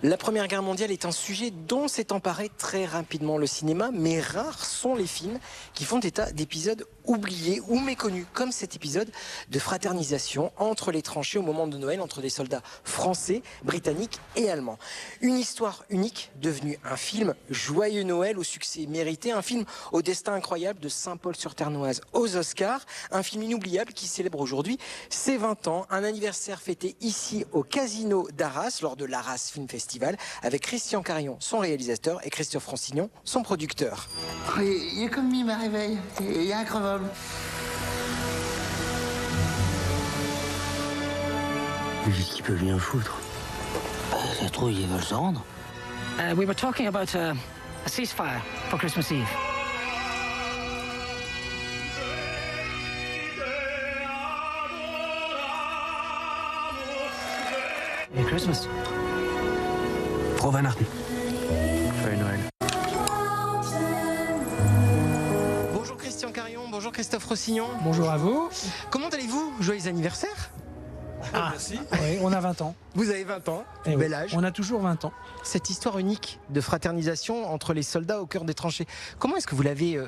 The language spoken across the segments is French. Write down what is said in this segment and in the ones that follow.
La Première Guerre mondiale est un sujet dont s'est emparé très rapidement le cinéma, mais rares sont les films qui font état d'épisodes oubliés ou méconnus, comme cet épisode de fraternisation entre les tranchées au moment de Noël entre des soldats français, britanniques et allemands. Une histoire unique devenue un film joyeux Noël au succès mérité, un film au destin incroyable de Saint-Paul-sur-Ternoise aux Oscars, un film inoubliable qui célèbre aujourd'hui ses 20 ans, un anniversaire fêté ici au Casino d'Arras lors de l'Arras Film Festival avec Christian Carion, son réalisateur, et Christophe Fransignon, son producteur. Il est comme mis ma réveil, il est incroyable. Qu'est-ce qu'il peut bien foutre? Ça trouve, ils veulent se rendre. We were talking about a ceasefire for Christmas Eve. Merry Christmas. Frohe Weihnachten. Feuille Noël. Bonjour Christian Carion, bonjour Christophe Fransignon. Bonjour à vous. Comment allez-vous? Joyeux anniversaire. Merci. Oui, on a 20 ans. Vous avez 20 ans, Eh bel oui, âge. on a toujours 20 ans. Cette histoire unique de fraternisation entre les soldats au cœur des tranchées, comment est-ce que vous l'avez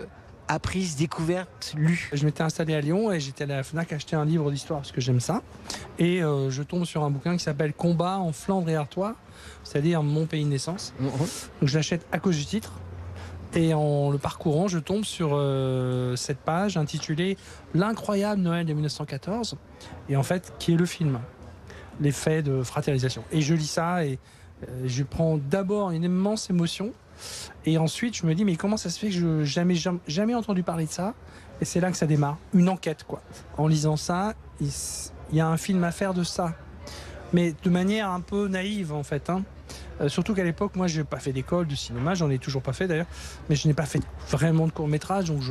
apprise, découverte, lue? Je m'étais installé à Lyon et j'étais allé à la FNAC acheter un livre d'histoire parce que j'aime ça. Et je tombe sur un bouquin qui s'appelle Combat en Flandre et Artois, c'est-à-dire mon pays de naissance. Donc je l'achète à cause du titre. Et en le parcourant, je tombe sur cette page intitulée L'incroyable Noël de 1914, et en fait, qui est le film, les faits de fraternisation. Et je lis ça et je prends d'abord une immense émotion, et ensuite je me dis mais comment ça se fait que je n'ai jamais entendu parler de ça? Et c'est là que ça démarre, une enquête quoi. En lisant ça, il y a un film à faire de ça, mais de manière un peu naïve en fait, hein. Surtout qu'à l'époque, moi, je n'ai pas fait d'école de cinéma, j'en ai toujours pas fait d'ailleurs, mais je n'ai pas fait vraiment de court-métrage, donc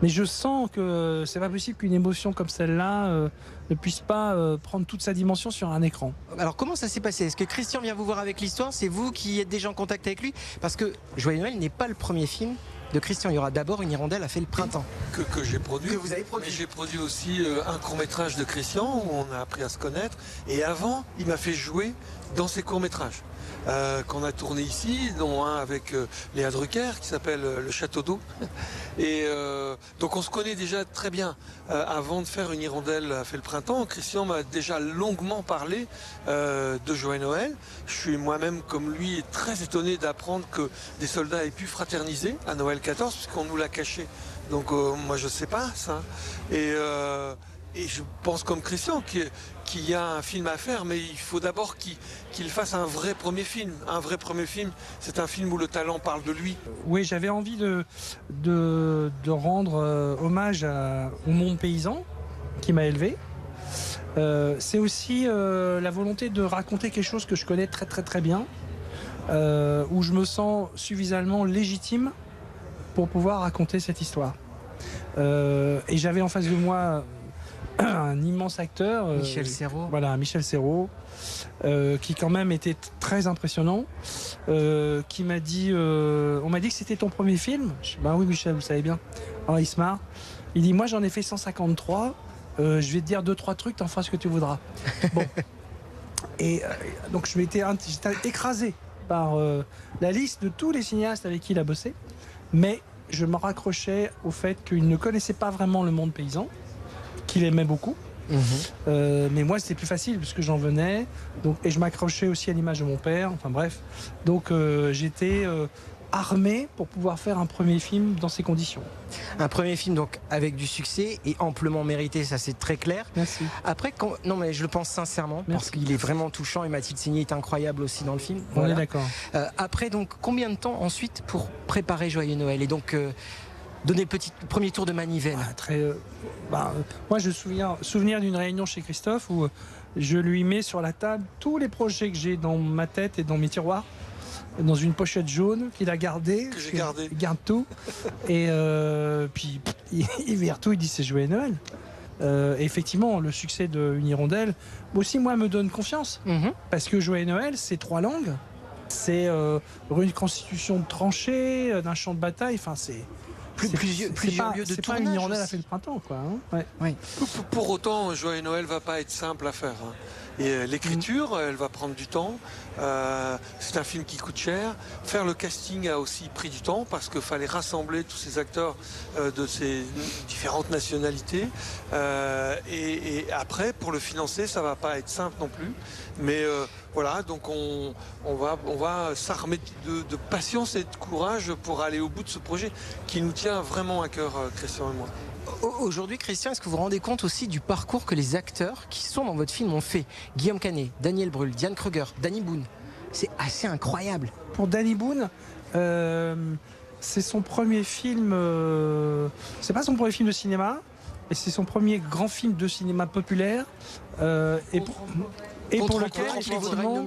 mais je sens que c'est pas possible qu'une émotion comme celle-là ne puisse pas prendre toute sa dimension sur un écran. Alors comment ça s'est passé? Est-ce que Christian vient vous voir avec l'histoire? C'est vous qui êtes déjà en contact avec lui? Parce que Joyeux Noël n'est pas le premier film de Christian. Il y aura d'abord Une Hirondelle a fait le printemps. Que j'ai produit. Que vous avez produit. Mais j'ai produit aussi un court-métrage de Christian où on a appris à se connaître. Et avant, il m'a fait jouer dans ses courts-métrages. Qu'on a tourné ici, dont un avec Léa Drucker qui s'appelle Le Château d'eau. Et donc on se connaît déjà très bien. Avant de faire Une Hirondelle a fait le printemps, Christian m'a déjà longuement parlé de Joyeux Noël. Je suis moi-même, comme lui, très étonné d'apprendre que des soldats aient pu fraterniser à Noël 14, puisqu'on nous l'a caché. Donc moi je ne sais pas ça. Et je pense comme Christian qu'il y a un film à faire, mais il faut d'abord qu'il fasse un vrai premier film. Un vrai premier film, c'est un film où le talent parle de lui. Oui, j'avais envie de rendre hommage au monde paysan qui m'a élevé. C'est aussi la volonté de raconter quelque chose que je connais très très très bien, où je me sens suffisamment légitime pour pouvoir raconter cette histoire. Et j'avais en face de moi un immense acteur, Michel Serrault. Voilà, Michel Serrault, qui quand même était très impressionnant, qui m'a dit, on m'a dit que c'était ton premier film. Je dis, bah oui Michel, vous savez bien. Alors il se marre. Il dit, moi j'en ai fait 153, je vais te dire 2-3 trucs, t'en feras ce que tu voudras. Bon. Et donc j'étais écrasé par la liste de tous les cinéastes avec qui il a bossé, mais je me raccrochais au fait qu'il ne connaissait pas vraiment le monde paysan, qu'il aimait beaucoup. Mais moi c'était plus facile parce que j'en venais, donc, et je m'accrochais aussi à l'image de mon père, enfin bref, donc j'étais armé pour pouvoir faire un premier film dans ces conditions. Un premier film donc avec du succès et amplement mérité, ça c'est très clair. Merci. Après, non mais je le pense sincèrement, parce Merci. qu'il est vraiment touchant et Mathilde Seigné est incroyable aussi dans le film. On Voilà. est d'accord. Après donc combien de temps ensuite pour préparer Joyeux Noël et donc donner le premier tour de manivelle? Moi je me souviens d'une réunion chez Christophe où je lui mets sur la table tous les projets que j'ai dans ma tête et dans mes tiroirs, dans une pochette jaune qu'il a gardée. Que j'ai gardé. Il garde tout. Et puis il vire tout, il dit c'est Joyeux Noël. Et effectivement, le succès de Une Hirondelle, aussi moi, me donne confiance. Parce que Joyeux Noël, c'est 3 langues. C'est une constitution de tranchées, d'un champ de bataille. Enfin, c'est plusieurs lieux de c'est pas tournage Une Hirondelle a aussi. fait le printemps, quoi. Hein, ouais. Oui. Pour autant, Joyeux Noël va pas être simple à faire. Et l'écriture, elle va prendre du temps. C'est un film qui coûte cher. Faire le casting a aussi pris du temps parce qu'il fallait rassembler tous ces acteurs de ces différentes nationalités. Et après, pour le financer, ça va pas être simple non plus. Mais voilà, donc on va s'armer de patience et de courage pour aller au bout de ce projet qui nous tient vraiment à cœur, Christian et moi. Aujourd'hui, Christian, est-ce que vous vous rendez compte aussi du parcours que les acteurs qui sont dans votre film ont fait? Guillaume Canet, Daniel Brühl, Diane Kruger, Danny Boone. C'est assez incroyable. Pour Danny Boone, c'est son premier film. C'est pas son premier film de cinéma, mais c'est son premier grand film de cinéma populaire. Et pour lequel, effectivement,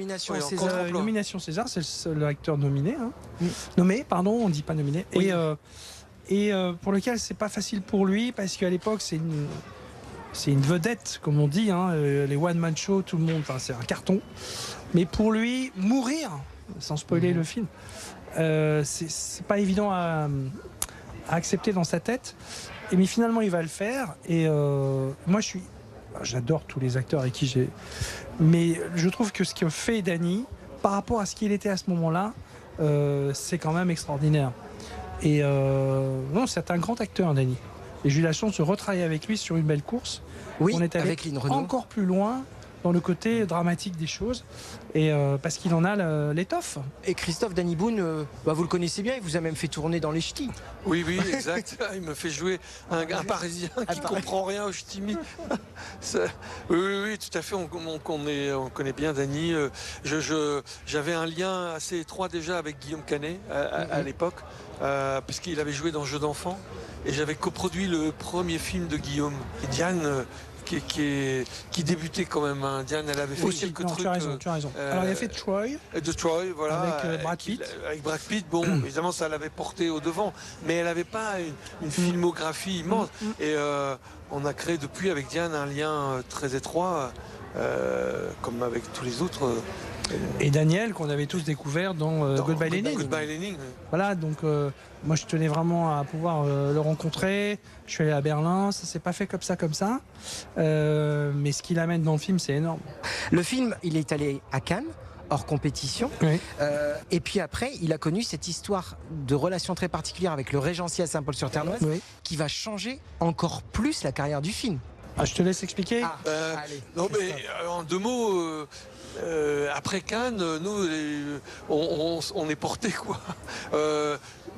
nomination César, c'est le seul acteur nominé. Hein. Nommé, pardon, on dit pas nominé. Oui. Et pour lequel c'est pas facile pour lui, parce qu'à l'époque, c'est une vedette, comme on dit, hein, les one-man show, tout le monde, c'est un carton. Mais pour lui, mourir, sans spoiler le film, c'est pas évident à accepter dans sa tête. Mais finalement, il va le faire. Et moi, j'adore tous les acteurs avec qui j'ai... Mais je trouve que ce que fait Danny, par rapport à ce qu'il était à ce moment-là, c'est quand même extraordinaire. Et non, c'est un grand acteur, Danny. Et j'ai eu la chance de retravailler avec lui sur une belle course. Oui, on est allé avec Lynn Renaud. Encore plus loin dans le côté dramatique des choses, et parce qu'il en a l'étoffe. Et Christophe, Danny Boone, vous le connaissez bien, il vous a même fait tourner dans les ch'tis. Oui, exact. Il me fait jouer un Parisien qui ne comprend rien au ch'timi. Oui, tout à fait. On connaît bien Danny. J'avais un lien assez étroit déjà avec Guillaume Canet à l'époque, puisqu'il avait joué dans Jeux d'enfants. Et j'avais coproduit le premier film de Guillaume. Et Diane... Qui débutait quand même. Hein. Diane, elle avait fait quelques trucs. Tu as raison. Alors, il a fait Troy. De Troy, voilà. Avec Brad Pitt. Avec Brad Pitt, bon, évidemment, ça l'avait porté au devant. Mais elle n'avait pas une filmographie immense. Et on a créé depuis avec Diane un lien très étroit, comme avec tous les autres. Et Daniel, qu'on avait tous découvert dans Goodbye Lenin. Goodbye Lenin. Voilà, donc moi je tenais vraiment à pouvoir le rencontrer. Je suis allé à Berlin, ça s'est pas fait comme ça. Mais ce qu'il amène dans le film, c'est énorme. Le film, il est allé à Cannes, hors compétition. Oui. Et puis après, il a connu cette histoire de relation très particulière avec le Régentier à Saint-Paul-sur-Ternoise, qui va changer encore plus la carrière du film. Ah, je te laisse expliquer. Allez, non, mais en deux mots... après Cannes, nous, on est porté quoi.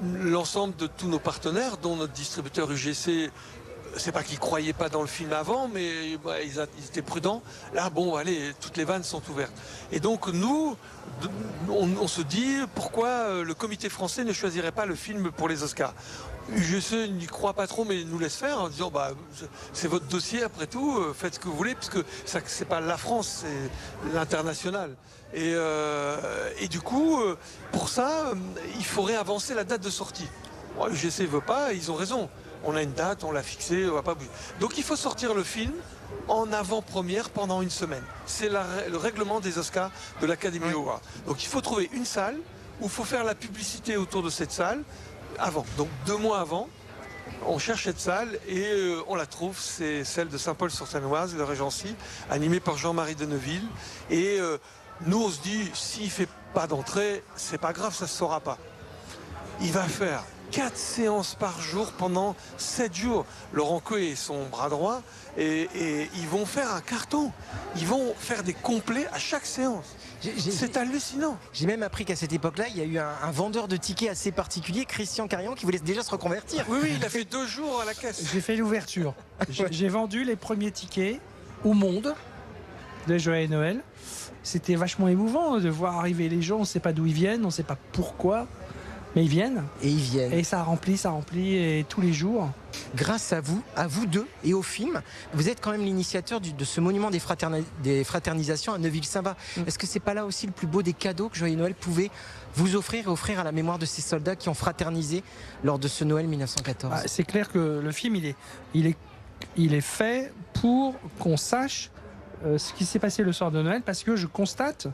L'ensemble de tous nos partenaires, dont notre distributeur UGC, c'est pas qu'ils croyaient pas dans le film avant, mais ils étaient prudents. Là, bon, allez, toutes les vannes sont ouvertes. Et donc nous, on se dit pourquoi le Comité français ne choisirait pas le film pour les Oscars. UGC n'y croit pas trop, mais nous laisse faire en disant c'est votre dossier après tout, faites ce que vous voulez, puisque c'est pas la France, c'est l'international. Et du coup, pour ça, il faudrait avancer la date de sortie. Bon, UGC veut pas, ils ont raison. On a une date, on l'a fixée, on va pas bouger. Donc il faut sortir le film en avant-première pendant une semaine. C'est le règlement des Oscars de l'Académie Awards. Donc il faut trouver une salle où il faut faire la publicité autour de cette salle avant. Donc 2 mois avant, on cherche cette salle et on la trouve. C'est celle de Saint-Paul-sur-Ternoise, le Régency, animée par Jean-Marie Deneville. Et nous, on se dit, s'il ne fait pas d'entrée, c'est pas grave, ça ne se saura pas. Il va faire 4 séances par jour pendant 7 jours. Laurent Coé est son bras droit et ils vont faire un carton. Ils vont faire des complets à chaque séance. C'est hallucinant. J'ai même appris qu'à cette époque-là, il y a eu un vendeur de tickets assez particulier, Christian Carillon, qui voulait déjà se reconvertir. Oui, il a fait 2 jours à la caisse. J'ai fait l'ouverture. J'ai vendu les premiers tickets au monde de Joyeux Noël. C'était vachement émouvant de voir arriver les gens. On ne sait pas d'où ils viennent, on ne sait pas pourquoi. Mais ils viennent. Et ils viennent. Et ça remplit, et tous les jours. Grâce à vous deux, et au film, vous êtes quand même l'initiateur de ce monument des fraternisations à Neuville-Saint-Bas. Est-ce que c'est pas là aussi le plus beau des cadeaux que Joyeux Noël pouvait vous offrir et offrir à la mémoire de ces soldats qui ont fraternisé lors de ce Noël 1914 ? C'est clair que le film, il est fait pour qu'on sache ce qui s'est passé le soir de Noël, parce que je constate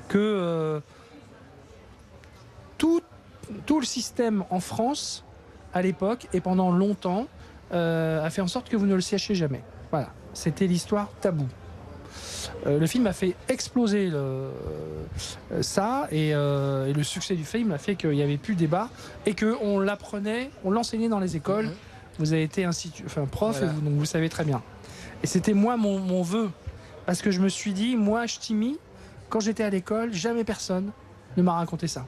que tout le système en France, à l'époque et pendant longtemps, a fait en sorte que vous ne le sachiez jamais. Voilà, c'était l'histoire taboue. le film a fait exploser ça et le succès du film a fait qu'il n'y avait plus de débat et qu'on l'apprenait, on l'enseignait dans les écoles. Vous avez été prof, Voilà. et donc vous savez très bien. Et c'était moi mon vœu, parce que je me suis dit, moi Ch'timi, quand j'étais à l'école, jamais personne ne m'a raconté ça.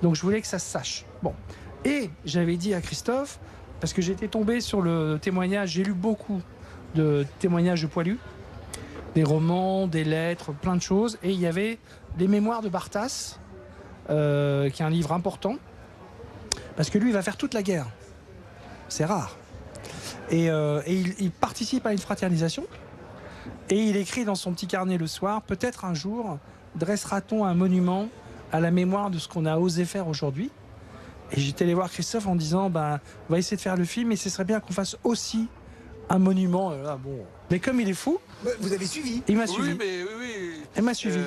Donc je voulais que ça se sache. Bon. Et j'avais dit à Christophe, parce que j'étais tombé sur le témoignage, j'ai lu beaucoup de témoignages de poilus, des romans, des lettres, plein de choses, et il y avait les mémoires de Barthas, qui est un livre important, parce que lui, il va faire toute la guerre. C'est rare. Et il participe à une fraternisation, et il écrit dans son petit carnet le soir, peut-être un jour, dressera-t-on un monument à la mémoire de ce qu'on a osé faire aujourd'hui. Et j'étais allé voir Christophe en disant, on va essayer de faire le film, et ce serait bien qu'on fasse aussi un monument. Là, bon. Mais comme il est fou, Vous avez suivi? il m'a suivi. Oui, mais oui. Il m'a suivi.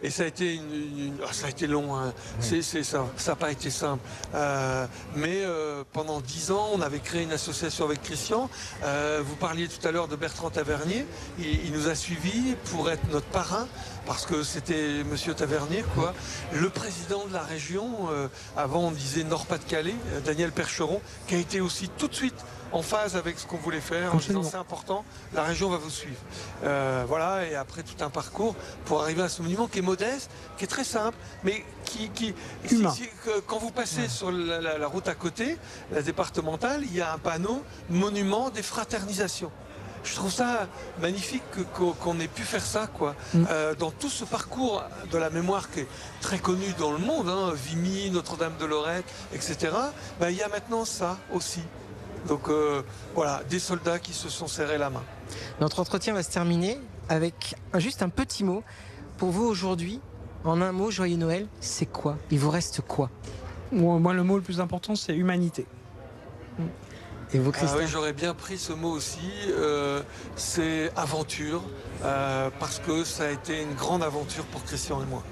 Et ça a été ça a été long. Hein. Ça n'a pas été simple. Mais pendant 10 ans, on avait créé une association avec Christian. Vous parliez tout à l'heure de Bertrand Tavernier. Il nous a suivis pour être notre parrain, parce que c'était Monsieur Tavernier, quoi. Le président de la région, avant on disait Nord-Pas-de-Calais, Daniel Percheron, qui a été aussi tout de suite en phase avec ce qu'on voulait faire, en disant c'est important, la région va vous suivre. Voilà, et après tout un parcours pour arriver à ce monument qui est modeste, qui est très simple, mais qui Humain. quand vous passez sur la route à côté, la départementale, il y a un panneau monument des fraternisations. Je trouve ça magnifique qu'on ait pu faire ça, quoi. Dans tout ce parcours de la mémoire qui est très connu dans le monde, hein, Vimy, Notre-Dame de Lorette, etc. Il y a maintenant ça aussi. Donc voilà, des soldats qui se sont serrés la main. Notre entretien va se terminer avec juste un petit mot. Pour vous aujourd'hui, en un mot, Joyeux Noël, c'est quoi? Il vous reste quoi? Moi, le mot le plus important, c'est humanité. Et vous, Ah Christophe? oui, j'aurais bien pris ce mot aussi, c'est aventure, parce que ça a été une grande aventure pour Christian et moi.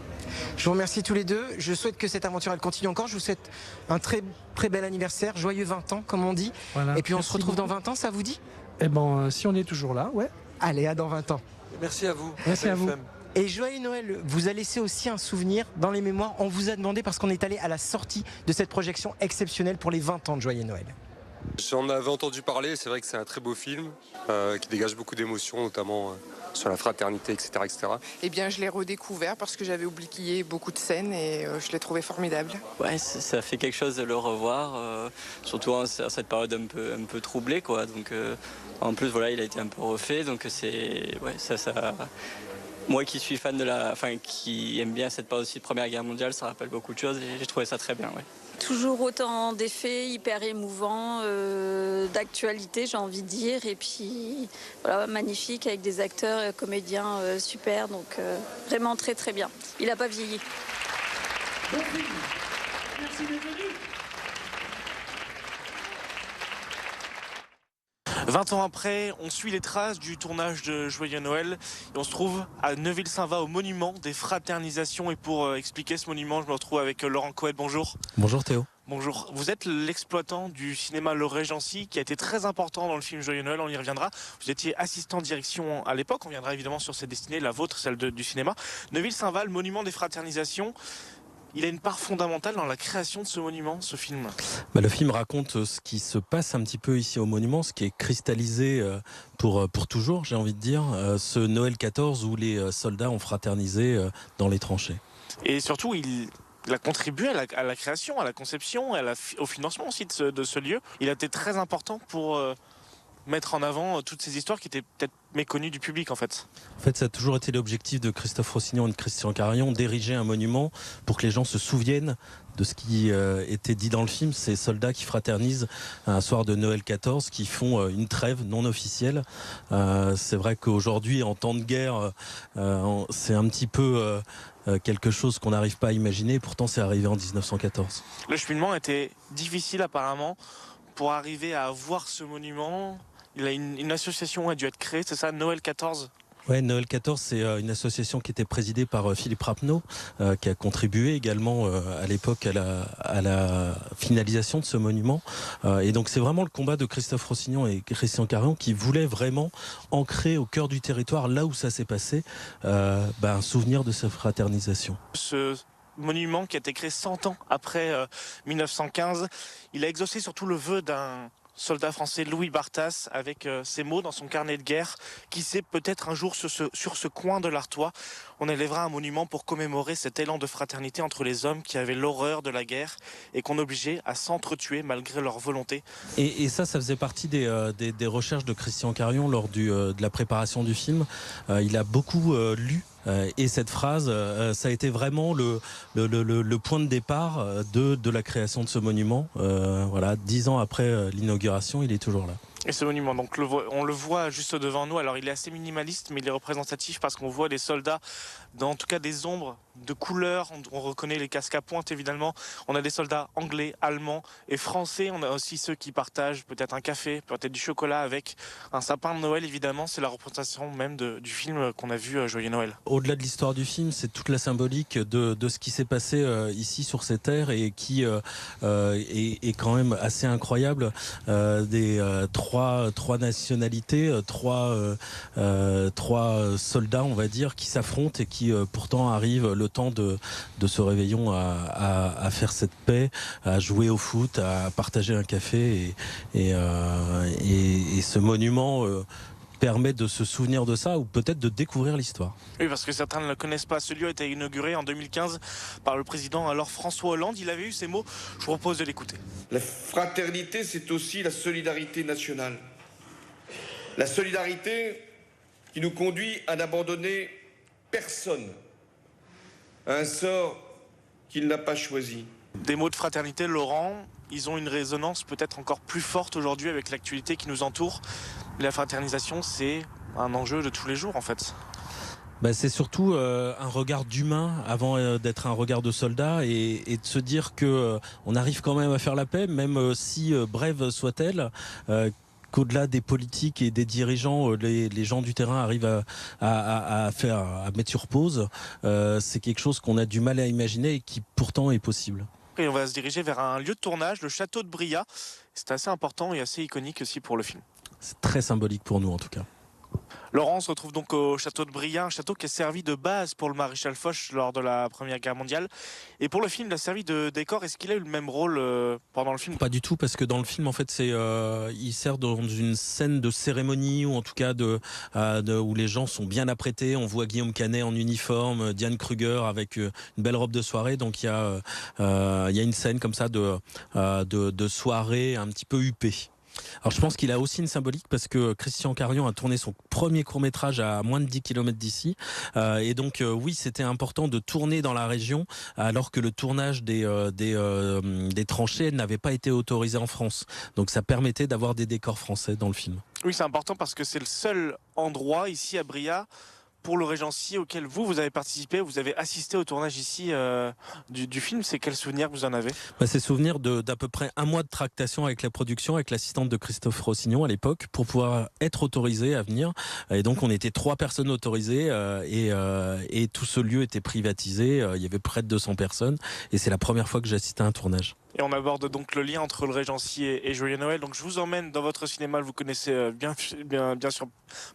Je vous remercie tous les deux. Je souhaite que cette aventure elle continue encore. Je vous souhaite un très très bel anniversaire, joyeux 20 ans comme on dit. Voilà. Et puis on Merci se retrouve beaucoup. dans 20 ans, ça vous dit? Eh ben, si on est toujours là, ouais. Allez, à dans 20 ans. Merci à vous. Merci à vous. BFM. Et Joyeux Noël vous a laissé aussi un souvenir dans les mémoires. On vous a demandé parce qu'on est allé à la sortie de cette projection exceptionnelle pour les 20 ans de Joyeux Noël. J'en avais entendu parler, c'est vrai que c'est un très beau film qui dégage beaucoup d'émotions, notamment sur la fraternité, etc., etc. Eh bien, je l'ai redécouvert parce que j'avais oublié beaucoup de scènes et je l'ai trouvé formidable. Ouais, ça fait quelque chose de le revoir, surtout en cette période un peu troublée, quoi. Donc, en plus, voilà, il a été un peu refait, donc c'est, ouais, ça. Moi qui suis fan qui aime bien cette période aussi de Première Guerre mondiale, ça rappelle beaucoup de choses et j'ai trouvé ça très bien, ouais. Toujours autant d'effets, hyper émouvants, d'actualité, j'ai envie de dire. Et puis, voilà, magnifique, avec des acteurs et comédiens super. Donc, vraiment très, très bien. Il n'a pas vieilli. Merci d'être venu. 20 ans après, on suit les traces du tournage de Joyeux Noël et on se trouve à Neuville-Saint-Va au monument des fraternisations. Et pour expliquer ce monument, je me retrouve avec Laurent Coët. Bonjour. Bonjour Théo. Bonjour. Vous êtes l'exploitant du cinéma Le Régency qui a été très important dans le film Joyeux Noël, on y reviendra. Vous étiez assistant de direction à l'époque, on viendra évidemment sur cette destinée, la vôtre, celle du cinéma. Neuville-Saint-Va, le monument des fraternisations. Il a une part fondamentale dans la création de ce monument, ce film. Le film raconte ce qui se passe un petit peu ici au monument, ce qui est cristallisé pour toujours, j'ai envie de dire, ce Noël 14 où les soldats ont fraternisé dans les tranchées. Et surtout, il a contribué à la création, à la conception, au financement aussi de ce lieu. Il a été très important pour mettre en avant toutes ces histoires qui étaient peut-être méconnues du public en fait. En fait, ça a toujours été l'objectif de Christophe Rossignon et de Christian Carayon d'ériger un monument pour que les gens se souviennent de ce qui était dit dans le film, ces soldats qui fraternisent un soir de Noël 14, qui font une trêve non officielle. C'est vrai qu'aujourd'hui, en temps de guerre, c'est un petit peu quelque chose qu'on n'arrive pas à imaginer, pourtant c'est arrivé en 1914. Le cheminement était difficile apparemment pour arriver à voir ce monument. Une association a dû être créée, c'est ça, Noël 14 ? Ouais, Noël 14, c'est une association qui était présidée par Philippe Rappeneau, qui a contribué également à l'époque à la finalisation de ce monument. Et donc c'est vraiment le combat de Christophe Rossignon et Christian Carion qui voulaient vraiment ancrer au cœur du territoire, là où ça s'est passé, un souvenir de cette fraternisation. Ce monument qui a été créé 100 ans après 1915, il a exaucé surtout le vœu d'un soldat français, Louis Barthas, avec ces mots dans son carnet de guerre: qui sait, peut-être un jour sur ce coin de l'Artois, on élèvera un monument pour commémorer cet élan de fraternité entre les hommes qui avaient l'horreur de la guerre et qu'on obligeait à s'entretuer malgré leur volonté. Et ça faisait partie des recherches de Christian Carion lors de la préparation du film. Il a beaucoup lu. Et cette phrase, ça a été vraiment le point de départ de la création de ce monument. Voilà, 10 ans après l'inauguration, il est toujours là. Et ce monument, donc on le voit juste devant nous. Alors il est assez minimaliste, mais il est représentatif parce qu'on voit des soldats, en tout cas des ombres de couleurs. On reconnaît les casques à pointe évidemment. On a des soldats anglais, allemands et français. On a aussi ceux qui partagent peut-être un café, peut-être du chocolat avec un sapin de Noël évidemment. C'est la représentation même du film qu'on a vu, Joyeux Noël. Au-delà de l'histoire du film, c'est toute la symbolique de ce qui s'est passé ici sur ces terres et qui est quand même assez incroyable. Des trois nationalités, trois soldats, on va dire, qui s'affrontent et qui pourtant arrivent le temps de ce réveillon à faire cette paix, à jouer au foot, à partager un café et ce monument permet de se souvenir de ça ou peut-être de découvrir l'histoire. Oui, parce que certains ne le connaissent pas. Ce lieu a été inauguré en 2015 par le président alors François Hollande. Il avait eu ces mots, je vous propose de l'écouter. La fraternité, c'est aussi la solidarité nationale. La solidarité qui nous conduit à n'abandonner personne à un sort qu'il n'a pas choisi. Des mots de fraternité, Laurent, ils ont une résonance peut-être encore plus forte aujourd'hui avec l'actualité qui nous entoure. La fraternisation, c'est un enjeu de tous les jours en fait. C'est surtout un regard d'humain avant d'être un regard de soldat et de se dire que on arrive quand même à faire la paix, même si brève soit-elle. Qu'au-delà des politiques et des dirigeants, les gens du terrain arrivent à mettre sur pause. C'est quelque chose qu'on a du mal à imaginer et qui pourtant est possible. Et on va se diriger vers un lieu de tournage, le château de Bria. C'est assez important et assez iconique aussi pour le film. C'est très symbolique pour nous en tout cas. Laurent, on se retrouve donc au château de Bria, un château qui a servi de base pour le maréchal Foch lors de la Première Guerre mondiale. Et pour le film, il a servi de décor. Est-ce qu'il a eu le même rôle pendant le film? Pas du tout, parce que dans le film, en fait, il sert dans une scène de cérémonie, ou en tout cas où les gens sont bien apprêtés. On voit Guillaume Canet en uniforme, Diane Kruger avec une belle robe de soirée. Donc il y a une scène comme ça de soirée un petit peu huppée. Alors je pense qu'il a aussi une symbolique parce que Christian Carion a tourné son premier court-métrage à moins de 10 km d'ici et donc oui, c'était important de tourner dans la région alors que le tournage des tranchées n'avait pas été autorisé en France. Donc ça permettait d'avoir des décors français dans le film. Oui, c'est important parce que c'est le seul endroit ici à Bria pour le Régency auquel vous avez participé, vous avez assisté au tournage ici du film. C'est quel souvenir vous en avez? C'est souvenir d'à peu près un mois de tractation avec la production, avec l'assistante de Christophe Rossignon à l'époque, pour pouvoir être autorisé à venir. Et donc on était 3 personnes autorisées et tout ce lieu était privatisé. Il y avait près de 200 personnes et c'est la première fois que j'assistais à un tournage. Et on aborde donc le lien entre le Régency et Joyeux Noël. Donc je vous emmène dans votre cinéma, vous connaissez bien sûr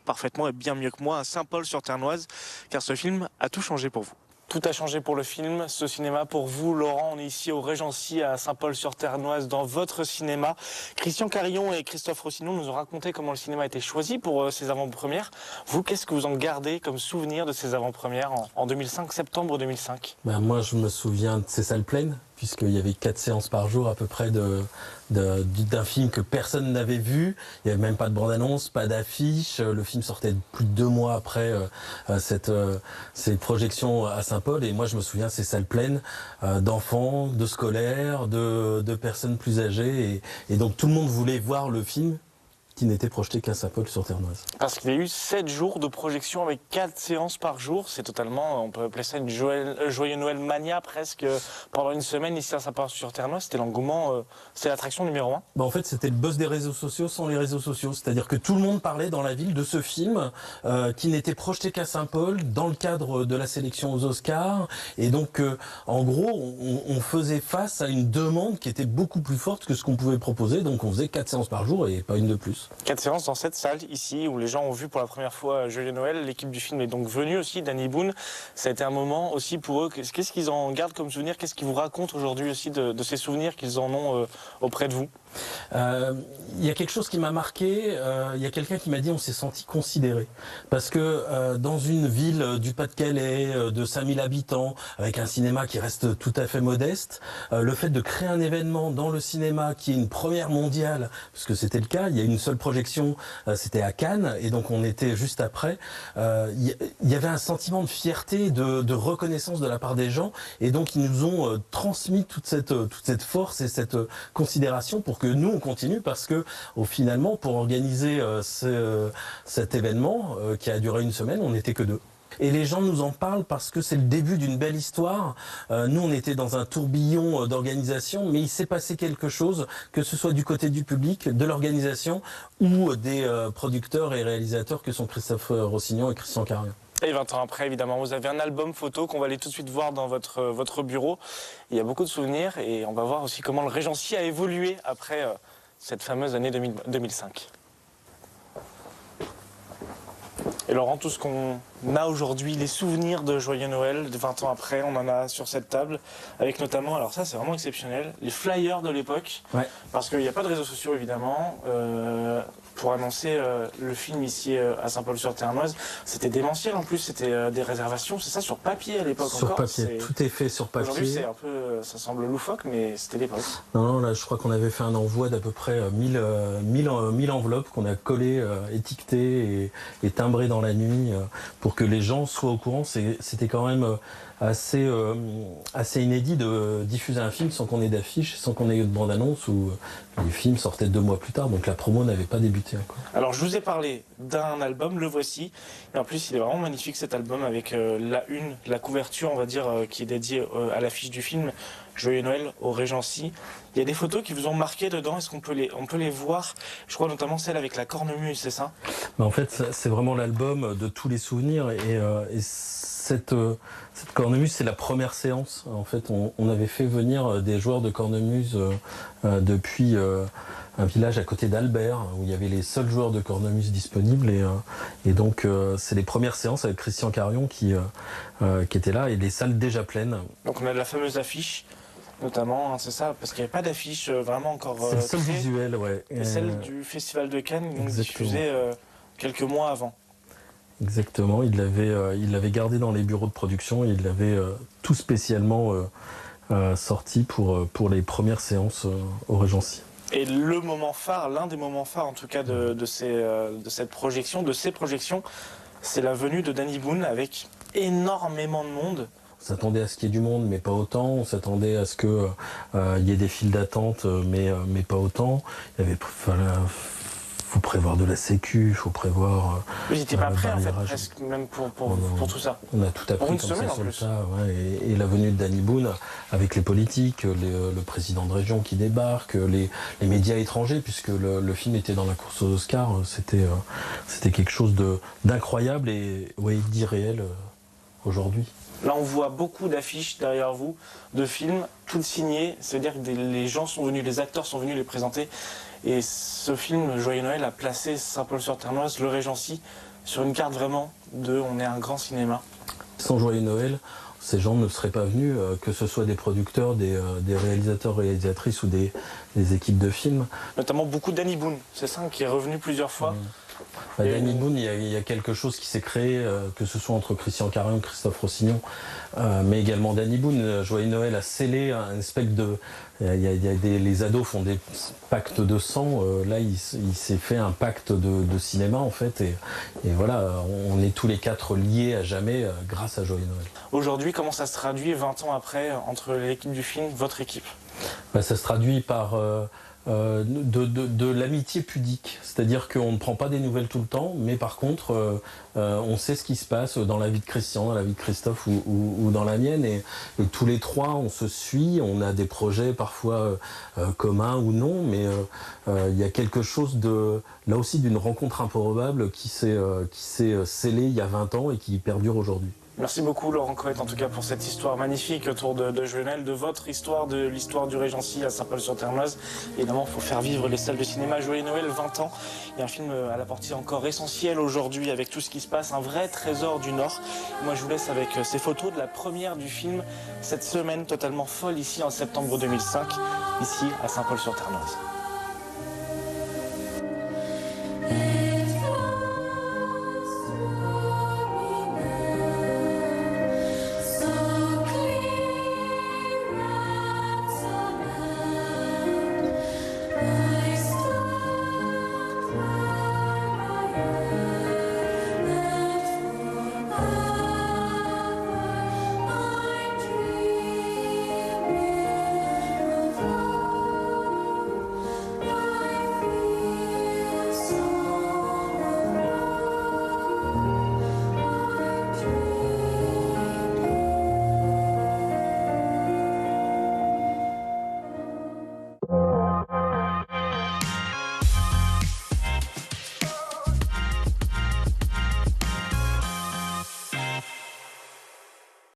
parfaitement et bien mieux que moi, à Saint-Paul-sur-Ternoise, car ce film a tout changé pour vous. Tout a changé pour le film, ce cinéma pour vous, Laurent. On est ici au Régency à Saint-Paul-sur-Ternoise dans votre cinéma. Christian Carion et Christophe Rossignon nous ont raconté comment le cinéma a été choisi pour ces avant-premières. Vous, qu'est-ce que vous en gardez comme souvenir de ces avant-premières en 2005, septembre 2005? Moi, je me souviens de ces salles pleines, puisqu'il y avait 4 séances par jour à peu près d'un film que personne n'avait vu. Il n'y avait même pas de bande-annonce, pas d'affiche. Le film sortait plus de 2 mois après ces projections à Saint-Paul. Et moi, je me souviens de ces salles pleines d'enfants, de scolaires, de personnes plus âgées. Et donc, tout le monde voulait voir le film. qui n'était projeté qu'à Saint-Paul-sur-Ternoise. Parce qu'il y a eu 7 jours de projection avec 4 séances par jour. C'est totalement, on peut appeler ça une joyeux Noël mania presque. Pendant une semaine ici à Saint-Paul-sur-Ternoise, c'était l'engouement, c'est l'attraction numéro 1. En fait, c'était le buzz des réseaux sociaux sans les réseaux sociaux. C'est-à-dire que tout le monde parlait dans la ville de ce film qui n'était projeté qu'à Saint-Paul dans le cadre de la sélection aux Oscars. Et donc, en gros, on faisait face à une demande qui était beaucoup plus forte que ce qu'on pouvait proposer. Donc, on faisait 4 séances par jour et pas une de plus. 4 séances dans cette salle ici où les gens ont vu pour la première fois Joyeux Noël. L'équipe du film est donc venue aussi, Danny Boone. Ça a été un moment aussi pour eux. Qu'est-ce qu'ils en gardent comme souvenir? Qu'est-ce qu'ils vous racontent aujourd'hui aussi de ces souvenirs qu'ils en ont auprès de vous? Il y a quelque chose qui m'a marqué, il y a quelqu'un qui m'a dit on s'est senti considéré. Parce que dans une ville du Pas-de-Calais de 5000 habitants, avec un cinéma qui reste tout à fait modeste, le fait de créer un événement dans le cinéma qui est une première mondiale, parce que c'était le cas, il y a une seule projection, c'était à Cannes, et donc on était juste après, il y avait un sentiment de fierté, de reconnaissance de la part des gens, et donc ils nous ont transmis toute cette force et cette considération pour que nous on continue, parce que finalement pour organiser cet événement qui a duré une semaine, on n'était que 2. Et les gens nous en parlent parce que c'est le début d'une belle histoire. Nous, on était dans un tourbillon d'organisation, mais il s'est passé quelque chose, que ce soit du côté du public, de l'organisation ou des producteurs et réalisateurs que sont Christophe Rossignon et Christian Carion. Et 20 ans après, évidemment, vous avez un album photo qu'on va aller tout de suite voir dans votre bureau. Il y a beaucoup de souvenirs et on va voir aussi comment le Régency a évolué après cette fameuse année 2005. Et Laurent, tout ce qu'on a aujourd'hui, les souvenirs de Joyeux Noël, de 20 ans après, on en a sur cette table, avec notamment, alors ça c'est vraiment exceptionnel, les flyers de l'époque, ouais. Parce qu'il n'y a pas de réseaux sociaux évidemment, pour annoncer le film ici à Saint-Paul-sur-Ternoise, c'était démentiel en plus, c'était des réservations, c'est ça, sur papier à l'époque encore. Sur papier, tout est fait sur papier. Aujourd'hui c'est un peu, ça semble loufoque, mais c'était l'époque. Non, là je crois qu'on avait fait un envoi d'à peu près 1000 enveloppes qu'on a collées, étiquetées et timbrées dans la nuit pour que les gens soient au courant. C'était quand même assez inédit de diffuser un film sans qu'on ait d'affiche, sans qu'on ait de bande-annonce, où les films sortaient 2 mois plus tard, donc la promo n'avait pas débuté encore. Alors je vous ai parlé d'un album, le voici, et en plus il est vraiment magnifique cet album avec la couverture on va dire qui est dédiée à l'affiche du film Joyeux Noël au Régency. Il y a des photos qui vous ont marqué dedans, est-ce qu'on peut les voir? Je crois notamment celle avec la cornemuse, c'est ça? En fait c'est vraiment l'album de tous les souvenirs et cette cornemuse, c'est la première séance. En fait, on avait fait venir des joueurs de cornemuse depuis un village à côté d'Albert, où il y avait les seuls joueurs de cornemuse disponibles. Et donc, c'est les premières séances avec Christian Carion qui était là, et les salles déjà pleines. Donc on a de la fameuse affiche, notamment, hein, c'est ça, parce qu'il n'y avait pas d'affiche vraiment encore c'est le seul visuel, ouais. Et celle du Festival de Cannes, donc diffusée quelques mois avant. Exactement, il l'avait gardé dans les bureaux de production et il l'avait tout spécialement sorti pour les premières séances au Régency. Et le moment phare, l'un des moments phares en tout cas de ces projections, c'est la venue de Danny Boone avec énormément de monde. On s'attendait à ce qu'il y ait du monde, mais pas autant. On s'attendait à ce qu'il y ait des files d'attente, mais pas autant. Il y avait... faut prévoir de la sécu, il faut prévoir... Vous n'étiez pas prêt en fait, presque, même pour tout ça. On a tout appris comme ça sur le tas, ouais, et la venue de Danny Boone, avec les politiques, le président de région qui débarque, les médias étrangers, puisque le film était dans la course aux Oscars, c'était quelque chose d'incroyable et d'irréel aujourd'hui. Là, on voit beaucoup d'affiches derrière vous, de films, toutes signées. C'est-à-dire que les gens sont venus, les acteurs sont venus les présenter. Et ce film, Joyeux Noël, a placé Saint-Paul-sur-Ternoise, le Régency, sur une carte vraiment de on est un grand cinéma. Sans Joyeux Noël, ces gens ne seraient pas venus, que ce soit des producteurs, des réalisateurs, réalisatrices ou des équipes de films. Notamment beaucoup de Danny Boone, c'est ça, qui est revenu plusieurs fois. Danny Boone, il y a quelque chose qui s'est créé, que ce soit entre Christian Carion et Christophe Rossignon, mais également Danny Boone. Joyeux Noël a scellé un espèce de... les ados font des pactes de sang, là il s'est fait un pacte de cinéma en fait, et voilà, on est tous les 4 liés à jamais grâce à Joyeux Noël. Aujourd'hui, comment ça se traduit 20 ans après, entre l'équipe du film, votre équipe? Ça se traduit par de l'amitié pudique. C'est-à-dire qu'on ne prend pas des nouvelles tout le temps, mais par contre, on sait ce qui se passe dans la vie de Christian, dans la vie de Christophe ou dans la mienne. Et tous les trois, on se suit, on a des projets parfois communs ou non, mais il y a quelque chose là aussi d'une rencontre improbable qui s'est scellée il y a 20 ans et qui perdure aujourd'hui. Merci beaucoup Laurent Coët en tout cas pour cette histoire magnifique autour de Joyeux, de votre histoire, de l'histoire du Régency à Saint-Paul-sur-Ternoise. Évidemment, il faut faire vivre les salles de cinéma. Joyeux Noël, 20 ans. Il y a un film à la portée encore essentiel aujourd'hui avec tout ce qui se passe, un vrai trésor du Nord. Moi je vous laisse avec ces photos de la première du film, cette semaine totalement folle ici en septembre 2005, ici à Saint-Paul-sur-Ternoise.